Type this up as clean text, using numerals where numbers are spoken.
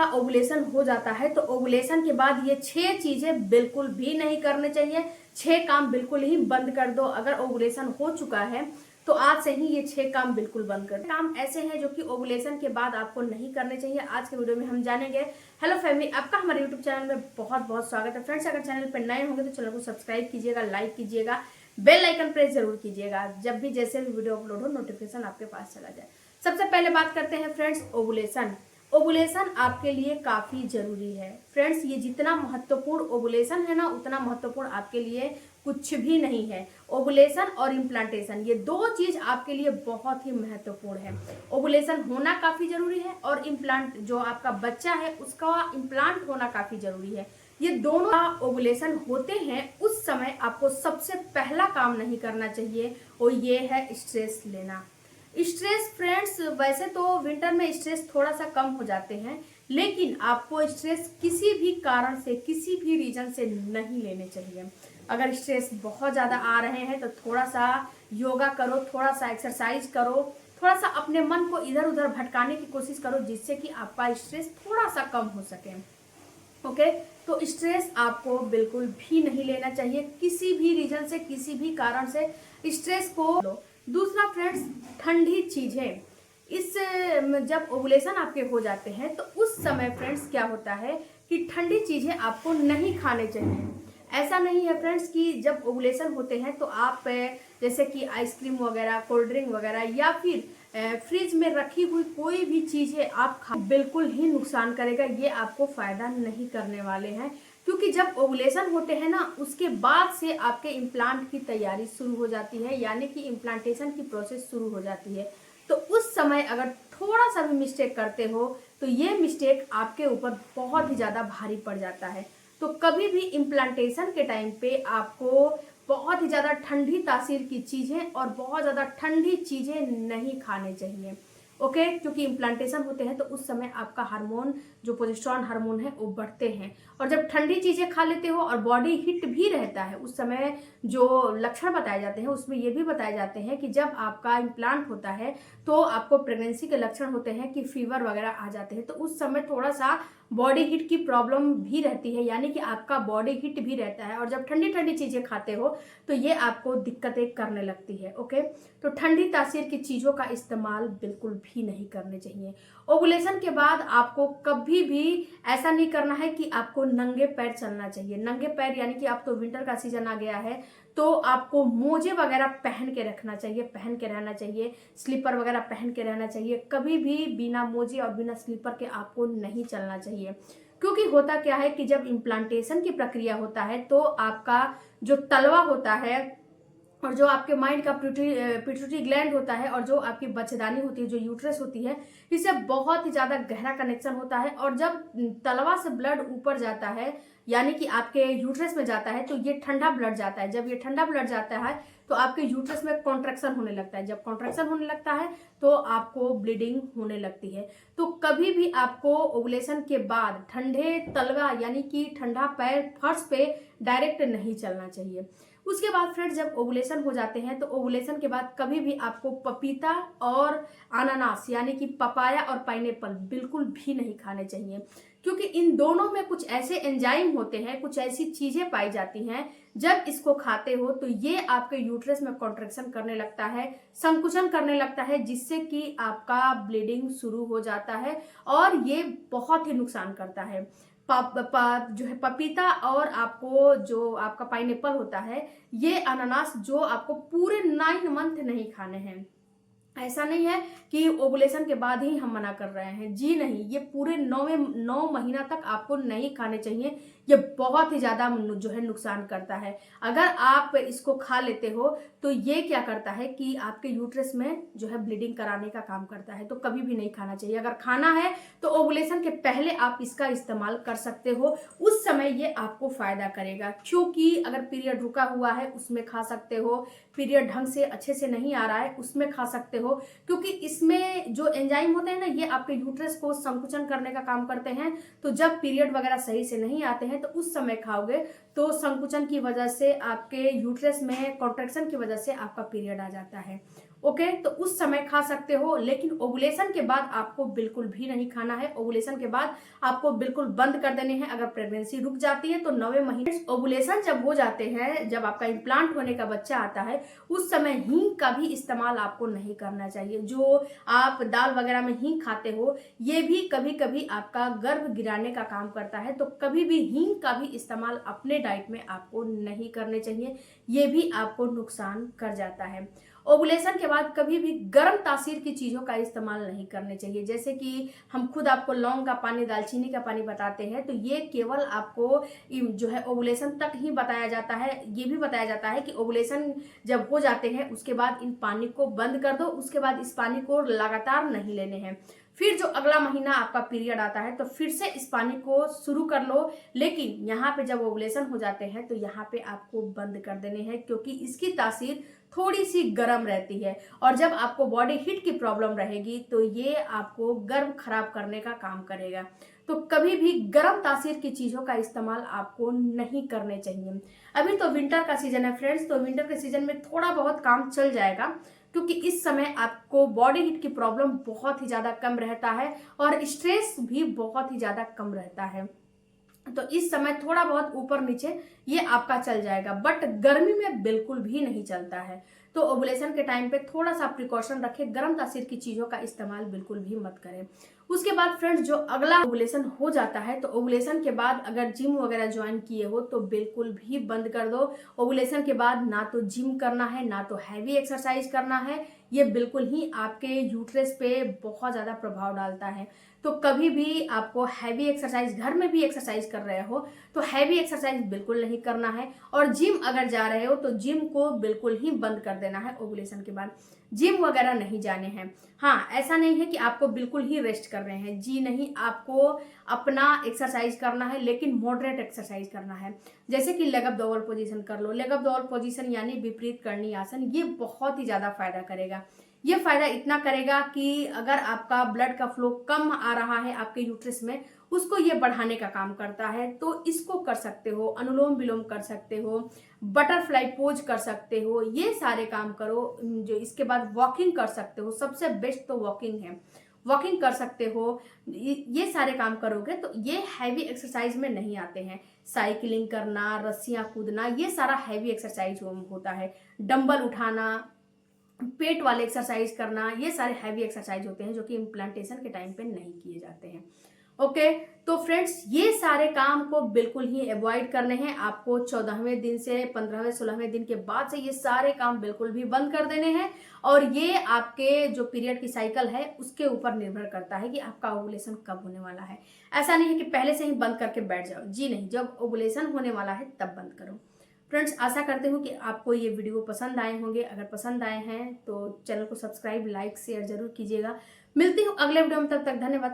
आपका ओवुलेशन हो जाता है तो ओवुलेशन के बाद ये 6 चीजें बिल्कुल भी नहीं करने चाहिए। 6 काम बिल्कुल ही बंद कर दो। अगर ओवुलेशन हो चुका है तो आज से ही ये 6 काम बिल्कुल बंद कर दो। काम ऐसे हैं जो कि ओवुलेशन के बाद आपको नहीं करने चाहिए। आज के वीडियो में हम जानेंगे। हेलो फैमिली, आपका हमारे यूट्यूब चैनल में बहुत बहुत स्वागत है। फ्रेंड्स, अगर चैनल पर नए होंगे तो चैनल को सब्सक्राइब कीजिएगा, लाइक कीजिएगा, बेल आइकन प्रेस जरूर कीजिएगा, जब भी जैसे भी वीडियो अपलोड हो नोटिफिकेशन आपके पास चला जाए। सबसे पहले बात करते हैं फ्रेंड्स ओवुलेशन। ओवुलेशन आपके लिए काफी जरूरी है फ्रेंड्स। ये जितना महत्वपूर्ण ओवुलेशन है ना, उतना महत्वपूर्ण आपके लिए कुछ भी नहीं है। ओवुलेशन और इम्प्लांटेशन, ये दो चीज आपके लिए बहुत ही महत्वपूर्ण है। ओवुलेशन होना काफी जरूरी है और इम्प्लांट, जो आपका बच्चा है उसका इम्प्लांट होना काफी जरूरी है। ये दोनों ओवुलेशन होते हैं उस समय आपको सबसे पहला काम नहीं करना चाहिए, और ये है स्ट्रेस लेना। स्ट्रेस फ्रेंड्स, वैसे तो विंटर में स्ट्रेस थोड़ा सा कम हो जाते हैं, लेकिन आपको स्ट्रेस किसी भी कारण से, किसी भी रीजन से नहीं लेने चाहिए। अगर स्ट्रेस बहुत ज़्यादा आ रहे हैं तो थोड़ा सा योगा करो, थोड़ा सा एक्सरसाइज करो, थोड़ा सा अपने मन को इधर उधर भटकाने की कोशिश करो, जिससे कि आपका स्ट्रेस थोड़ा सा कम हो सके। ओके, तो स्ट्रेस आपको बिल्कुल भी नहीं लेना चाहिए किसी भी रीजन से, किसी भी कारण से स्ट्रेस को लो। दूसरा फ्रेंड्स, ठंडी चीजें। इस जब ओवुलेशन आपके हो जाते हैं तो उस समय फ्रेंड्स क्या होता है कि ठंडी चीजें आपको नहीं खाने चाहिए। ऐसा नहीं है फ्रेंड्स कि जब ओवुलेशन होते हैं तो आप जैसे कि आइसक्रीम वगैरह, कोल्ड ड्रिंक वगैरह या फिर फ्रिज में रखी हुई कोई भी चीजें आप खा, बिल्कुल ही नुकसान करेगा। ये आपको फायदा नहीं करने वाले हैं, क्योंकि जब ओवुलेशन होते हैं ना, उसके बाद से आपके इम्प्लांट की तैयारी शुरू हो जाती है, यानी कि इम्प्लांटेशन की प्रोसेस शुरू हो जाती है। तो उस समय अगर थोड़ा सा भी मिस्टेक करते हो तो ये मिस्टेक आपके ऊपर बहुत ही ज़्यादा भारी पड़ जाता है। तो कभी भी इम्प्लांटेशन के टाइम पे आपको बहुत ही ज़्यादा ठंडी तासीर की चीज़ें और बहुत ज़्यादा ठंडी चीज़ें नहीं खाने चाहिए। ओके, क्योंकि इम्प्लांटेशन होते हैं तो उस समय आपका हार्मोन, जो प्रोजेस्टेरोन हार्मोन है, वो बढ़ते हैं। और जब ठंडी चीज़ें खा लेते हो और बॉडी हिट भी रहता है, उस समय जो लक्षण बताए जाते हैं उसमें ये भी बताए जाते हैं कि जब आपका इम्प्लांट होता है तो आपको प्रेगनेंसी के लक्षण होते हैं कि फीवर वगैरह आ जाते हैं। तो उस समय थोड़ा सा बॉडी हीट की प्रॉब्लम भी रहती है, यानी कि आपका बॉडी हीट भी रहता है। और जब ठंडी ठंडी चीज़ें खाते हो तो ये आपको दिक्कतें करने लगती है। ओके, तो ठंडी तासीर की चीज़ों का इस्तेमाल बिल्कुल भी नहीं करने चाहिए। ओवुलेशन के बाद आपको कभी भी ऐसा नहीं करना है कि आपको नंगे पैर चलना चाहिए। नंगे पैर यानी कि अब तो विंटर का सीजन आ गया है तो आपको मोजे वगैरह पहन के रखना चाहिए, पहन के रहना चाहिए, स्लीपर वगैरह पहन के रहना चाहिए। कभी भी बिना मोजे और बिना स्लीपर के आपको नहीं चलना चाहिए, क्योंकि होता क्या है कि जब इम्प्लांटेशन की प्रक्रिया होता है तो आपका जो तलवा होता है और जो आपके माइंड का पिट्यूटरी ग्लैंड होता है और जो आपकी बच्चेदानी होती है, जो यूट्रस होती है, इससे बहुत ही ज़्यादा गहरा कनेक्शन होता है। और जब तलवा से ब्लड ऊपर जाता है, यानी कि आपके यूट्रस में जाता है, तो ये ठंडा ब्लड जाता है। जब ये ठंडा ब्लड जाता है तो आपके यूट्रस में कॉन्ट्रैक्शन होने लगता है। जब कॉन्ट्रैक्शन होने लगता है तो आपको ब्लीडिंग होने लगती है। तो कभी भी आपको ओवुलेशन के बाद ठंडे तलवा यानी कि ठंडा पैर फर्श पे डायरेक्ट नहीं चलना चाहिए। उसके बाद फ्रेंड्स, जब ओवुलेशन हो जाते हैं तो ओवुलेशन के बाद कभी भी आपको पपीता और अनानास यानी कि पपाया और पाइनएप्पल बिल्कुल भी नहीं खाने चाहिए, क्योंकि इन दोनों में कुछ ऐसे एंजाइम होते हैं, कुछ ऐसी चीजें पाई जाती हैं, जब इसको खाते हो तो ये आपके यूट्रस में कॉन्ट्रैक्शन करने लगता है, संकुचन करने लगता है, जिससे कि आपका ब्लीडिंग शुरू हो जाता है और ये बहुत ही नुकसान करता है। जो है पपीता और आपको जो आपका पाइनएप्पल होता है, ये अनानास जो आपको पूरे 9 मंथ नहीं खाने हैं। ऐसा नहीं है कि ओवुलेशन के बाद ही हम मना कर रहे हैं, जी नहीं, ये पूरे 9 महीना तक आपको नहीं खाने चाहिए। ये बहुत ही ज़्यादा जो है नुकसान करता है। अगर आप इसको खा लेते हो तो ये क्या करता है कि आपके यूट्रस में जो है ब्लीडिंग कराने का काम करता है, तो कभी भी नहीं खाना चाहिए। अगर खाना है तो ओवुलेशन के पहले आप इसका इस्तेमाल कर सकते हो, उस समय ये आपको फायदा करेगा। क्योंकि अगर पीरियड रुका हुआ है उसमें खा सकते हो, पीरियड ढंग से अच्छे से नहीं आ रहा है उसमें खा सकते हो, क्योंकि इसमें जो एंजाइम होते हैं ना, ये आपके यूट्रस को संकुचन करने का काम करते हैं। तो जब पीरियड वगैरह सही से नहीं आते हैं तो उस समय खाओगे तो संकुचन की वजह से, आपके यूट्रस में कॉन्ट्रैक्शन की वजह से आपका पीरियड आ जाता है। ओके, तो उस समय खा सकते हो, लेकिन ओवुलेशन के बाद आपको बिल्कुल भी नहीं खाना है। ओवुलेशन के बाद आपको बिल्कुल बंद कर देने हैं। अगर प्रेगनेंसी रुक जाती है तो 9वें महीने ओवुलेशन जब हो जाते हैं, जब आपका इम्प्लांट होने का बच्चा आता है, उस समय हींग का भी इस्तेमाल आपको नहीं करना चाहिए। जो आप दाल वगैरह में हींग खाते हो, ये भी कभी कभी आपका गर्भ गिराने का काम करता है, तो कभी भी हींग का भी इस्तेमाल अपने डाइट में आपको नहीं करने चाहिए। ये भी आपको नुकसान कर जाता है। ओवुलेशन के बाद कभी भी गर्म तासीर की चीज़ों का इस्तेमाल नहीं करने चाहिए। जैसे कि हम खुद आपको लौंग का पानी, दालचीनी का पानी बताते हैं, तो ये केवल आपको जो है ओवुलेशन तक ही बताया जाता है। ये भी बताया जाता है कि ओवुलेशन जब हो जाते हैं उसके बाद इन पानी को बंद कर दो, उसके बाद इस पानी को लगातार नहीं लेने हैं। फिर जो अगला महीना आपका पीरियड आता है तो फिर से इस पानी को शुरू कर लो, लेकिन यहाँ पे जब ओवुलेशन हो जाते हैं तो यहाँ पे आपको बंद कर देने हैं, क्योंकि इसकी तासीर थोड़ी सी गर्म रहती है, और जब आपको बॉडी हीट की प्रॉब्लम रहेगी तो ये आपको गर्भ खराब करने का काम करेगा। तो कभी भी गर्म तासीर की चीज़ों का इस्तेमाल आपको नहीं करने चाहिए। अभी तो विंटर का सीजन है फ्रेंड्स, तो विंटर के सीजन में थोड़ा बहुत काम चल जाएगा, क्योंकि इस समय आपको बॉडी हीट की प्रॉब्लम बहुत ही ज़्यादा कम रहता है और स्ट्रेस भी बहुत ही ज़्यादा कम रहता है। तो इस समय थोड़ा बहुत ऊपर नीचे ये आपका चल जाएगा, बट गर्मी में बिल्कुल भी नहीं चलता है। तो ओवुलेशन के टाइम पे थोड़ा सा प्रिकॉशन रखें, गर्म तासीर की चीज़ों का इस्तेमाल बिल्कुल भी मत करें। उसके बाद फ्रेंड्स, जो अगला ओवुलेशन हो जाता है, तो ओवुलेशन के बाद अगर जिम वगैरह ज्वाइन किए हो तो बिल्कुल भी बंद कर दो। ओवुलेशन के बाद ना तो जिम करना है, ना तो हैवी एक्सरसाइज करना है। ये बिल्कुल ही आपके यूट्रस पे बहुत ज़्यादा प्रभाव डालता है। तो कभी भी आपको हैवी एक्सरसाइज, घर में भी एक्सरसाइज कर रहे हो तो हैवी एक्सरसाइज बिल्कुल नहीं करना है, और जिम अगर जा रहे हो तो जिम को बिल्कुल ही बंद कर देना है। ओवुलेशन के बाद जिम वगैरह नहीं जाने हैं। हाँ, ऐसा नहीं है कि आपको बिल्कुल ही रेस्ट कर रहे हैं, जी नहीं, आपको अपना एक्सरसाइज करना है, लेकिन मॉडरेट एक्सरसाइज करना है। जैसे कि लेग अप डबल पोजीशन कर लो। लेग अप डबल पोजीशन यानी विपरीत करणी आसन, ये बहुत ही ज़्यादा फायदा करेगा। ये फायदा इतना करेगा कि अगर आपका ब्लड का फ्लो कम आ रहा है आपके यूट्रस में, उसको ये बढ़ाने का काम करता है। तो इसको कर सकते हो, अनुलोम विलोम कर सकते हो, बटरफ्लाई पोज कर सकते हो, ये सारे काम करो। जो इसके बाद वॉकिंग कर सकते हो, सबसे बेस्ट तो वॉकिंग है, वॉकिंग कर सकते हो। ये सारे काम करोगे तो ये हैवी एक्सरसाइज में नहीं आते हैं। साइकिलिंग करना, रस्सियां कूदना, ये सारा हैवी एक्सरसाइज होता है। डंबल उठाना, पेट वाले एक्सरसाइज करना, ये सारे हैवी एक्सरसाइज होते हैं जो कि इम्प्लांटेशन के टाइम पे नहीं किए जाते हैं। ओके, तो फ्रेंड्स, ये सारे काम को बिल्कुल ही अवॉइड करने हैं आपको। 14वें दिन से 15वें 16वें दिन के बाद से ये सारे काम बिल्कुल भी बंद कर देने हैं, और ये आपके जो पीरियड की साइकिल है उसके ऊपर निर्भर करता है कि आपका ओवुलेशन कब होने वाला है। ऐसा नहीं है कि पहले से ही बंद करके बैठ जाओ, जी नहीं, जब ओवुलेशन होने वाला है तब बंद करो। फ्रेंड्स, आशा करते हूँ कि आपको ये वीडियो पसंद आए होंगे। अगर पसंद आए हैं तो चैनल को सब्सक्राइब, लाइक, शेयर जरूर कीजिएगा। मिलती हूँ अगले वीडियो में, तब तक धन्यवाद।